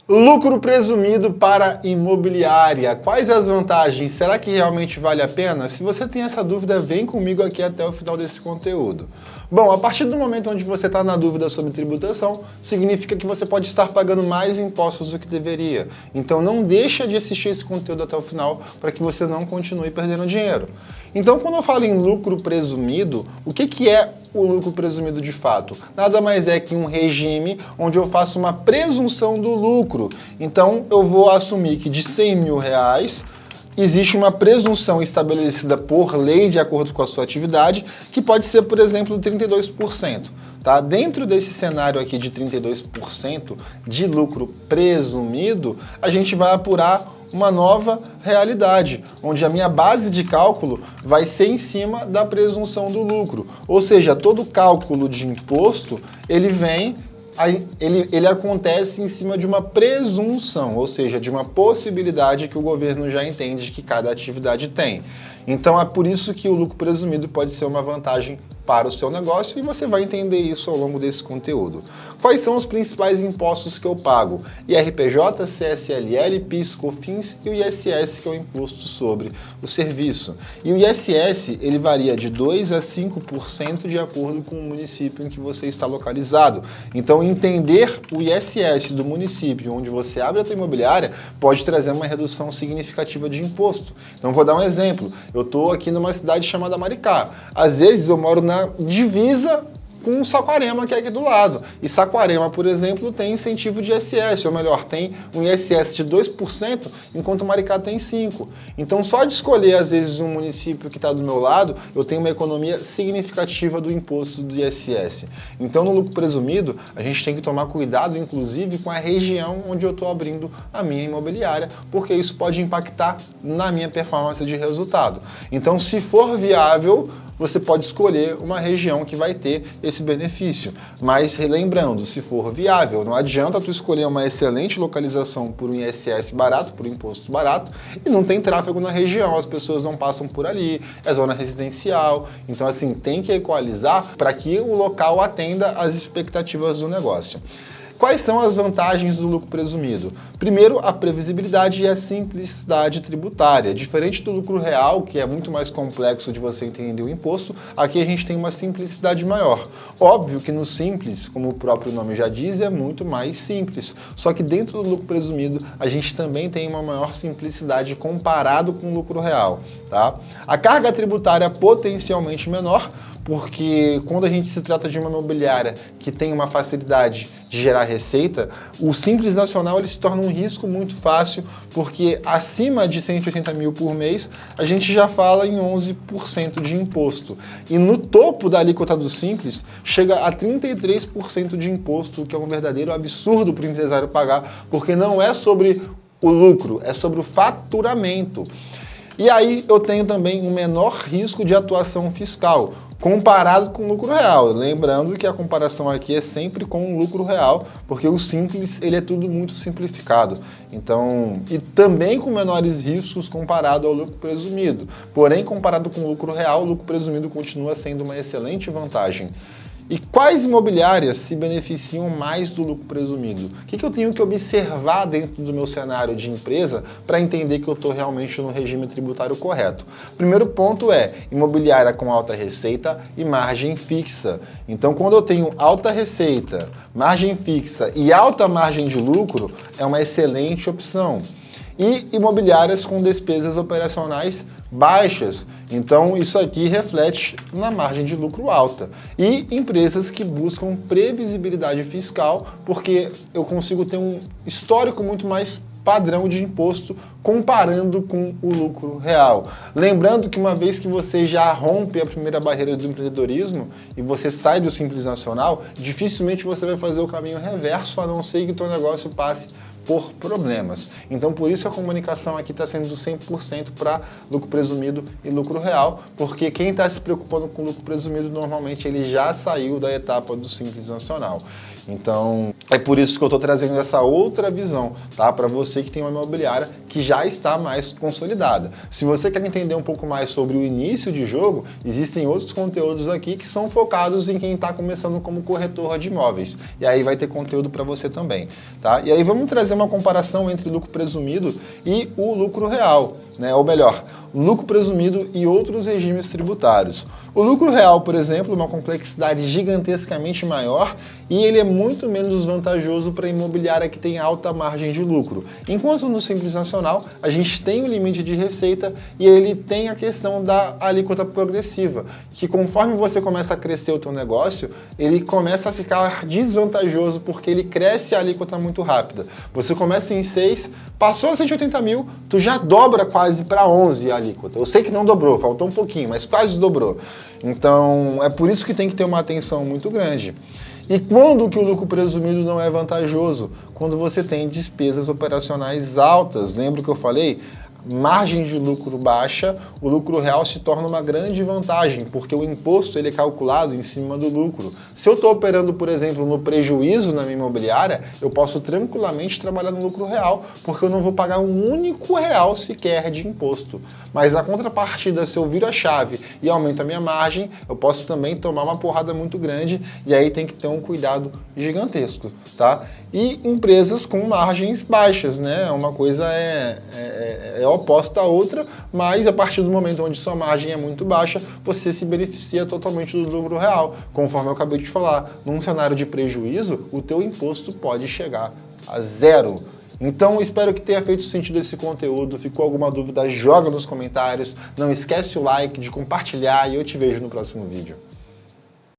Lucro presumido para imobiliária. Quais as vantagens? Será que realmente vale a pena? Se você tem essa dúvida, vem comigo aqui até o final desse conteúdo. Bom, a partir do momento onde você está na dúvida sobre tributação, significa que você pode estar pagando mais impostos do que deveria. Então não deixa de assistir esse conteúdo até o final para que você não continue perdendo dinheiro. Então quando eu falo em lucro presumido, o que é o lucro presumido de fato? Nada mais é que um regime onde eu faço uma presunção do lucro. Então eu vou assumir que de 100 mil reais existe uma presunção estabelecida por lei de acordo com a sua atividade, que pode ser, por exemplo, 32%. Tá? Dentro desse cenário aqui de 32% de lucro presumido, a gente vai apurar uma nova realidade, onde a minha base de cálculo vai ser em cima da presunção do lucro. Ou seja, todo cálculo de imposto, ele acontece em cima de uma presunção, ou seja, de uma possibilidade que o governo já entende que cada atividade tem. Então é por isso que o lucro presumido pode ser uma vantagem para o seu negócio e você vai entender isso ao longo desse conteúdo. Quais são os principais impostos que eu pago? IRPJ, CSLL, PIS, COFINS e o ISS, que é o imposto sobre o serviço. E o ISS, ele varia de 2% a 5% de acordo com o município em que você está localizado. Então, entender o ISS do município onde você abre a sua imobiliária pode trazer uma redução significativa de imposto. Então, vou dar um exemplo. Eu estou aqui numa cidade chamada Maricá. Às vezes, eu moro na divisa com Saquarema, que é aqui do lado. E Saquarema, por exemplo, tem incentivo de ISS, ou melhor, tem um ISS de 2%, enquanto Maricá tem 5%. Então, só de escolher, às vezes, um município que está do meu lado, eu tenho uma economia significativa do imposto do ISS. Então, no lucro presumido, a gente tem que tomar cuidado, inclusive, com a região onde eu estou abrindo a minha imobiliária, porque isso pode impactar na minha performance de resultado. Então, se for viável, você pode escolher uma região que vai ter esse benefício. Mas, relembrando, se for viável, não adianta tu escolher uma excelente localização por um ISS barato, por imposto barato, e não tem tráfego na região, as pessoas não passam por ali, é zona residencial. Então, assim, tem que equalizar para que o local atenda às expectativas do negócio. Quais são as vantagens do lucro presumido? Primeiro, a previsibilidade e a simplicidade tributária. Diferente do lucro real, que é muito mais complexo de você entender o imposto, aqui a gente tem uma simplicidade maior. Óbvio que no simples, como o próprio nome já diz, é muito mais simples. Só que dentro do lucro presumido, a gente também tem uma maior simplicidade comparado com o lucro real. Tá? A carga tributária potencialmente menor, porque quando a gente se trata de uma imobiliária que tem uma facilidade de gerar receita, o Simples Nacional ele se torna um risco muito fácil, porque acima de 180 mil por mês, a gente já fala em 11% de imposto. E no topo da alíquota do Simples, chega a 33% de imposto, o que é um verdadeiro absurdo para o empresário pagar, porque não é sobre o lucro, é sobre o faturamento. E aí eu tenho também um menor risco de atuação fiscal, comparado com o lucro real. Lembrando que a comparação aqui é sempre com o lucro real, porque o simples ele é tudo muito simplificado. Então, e também com menores riscos comparado ao lucro presumido. Porém, comparado com o lucro real, o lucro presumido continua sendo uma excelente vantagem. E quais imobiliárias se beneficiam mais do lucro presumido? O que eu tenho que observar dentro do meu cenário de empresa para entender que eu estou realmente no regime tributário correto? Primeiro ponto é imobiliária com alta receita e margem fixa. Então, quando eu tenho alta receita, margem fixa e alta margem de lucro, é uma excelente opção. E imobiliárias com despesas operacionais baixas. Então, isso aqui reflete na margem de lucro alta. E empresas que buscam previsibilidade fiscal, porque eu consigo ter um histórico muito mais padrão de imposto comparando com o lucro real. Lembrando que uma vez que você já rompe a primeira barreira do empreendedorismo e você sai do Simples Nacional, dificilmente você vai fazer o caminho reverso, a não ser que o teu negócio passe por problemas. Então, por isso a comunicação aqui está sendo 100% para lucro presumido e lucro real, porque quem está se preocupando com lucro presumido, normalmente ele já saiu da etapa do Simples Nacional. Então, é por isso que eu estou trazendo essa outra visão, tá? Para você que tem uma imobiliária que já está mais consolidada. Se você quer entender um pouco mais sobre o início de jogo, existem outros conteúdos aqui que são focados em quem está começando como corretor de imóveis. E aí vai ter conteúdo para você também, tá? E aí vamos trazer uma comparação entre lucro presumido e o lucro real, né? Ou melhor, lucro presumido e outros regimes tributários. O lucro real, por exemplo, é uma complexidade gigantescamente maior e ele é muito menos vantajoso para a imobiliária que tem alta margem de lucro. Enquanto no Simples Nacional, a gente tem o limite de receita e ele tem a questão da alíquota progressiva, que conforme você começa a crescer o teu negócio, ele começa a ficar desvantajoso porque ele cresce a alíquota muito rápida. Você começa em 6, passou a 180 mil, tu já dobra quase para 11 a alíquota. Eu sei que não dobrou, faltou um pouquinho, mas quase dobrou. Então, é por isso que tem que ter uma atenção muito grande. E quando que o lucro presumido não é vantajoso? Quando você tem despesas operacionais altas. Lembra que eu falei? Margem de lucro baixa, o lucro real se torna uma grande vantagem, porque o imposto ele é calculado em cima do lucro. Se eu estou operando, por exemplo, no prejuízo na minha imobiliária, eu posso tranquilamente trabalhar no lucro real, porque eu não vou pagar um único real sequer de imposto. Mas na contrapartida, se eu viro a chave e aumento a minha margem, eu posso também tomar uma porrada muito grande, e aí tem que ter um cuidado gigantesco, tá? E empresas com margens baixas, né? Uma coisa é oposta à outra, mas a partir do momento onde sua margem é muito baixa, você se beneficia totalmente do lucro real. Conforme eu acabei de falar, num cenário de prejuízo, o teu imposto pode chegar a 0. Então, espero que tenha feito sentido esse conteúdo. Ficou alguma dúvida, joga nos comentários. Não esquece o like, de compartilhar e eu te vejo no próximo vídeo.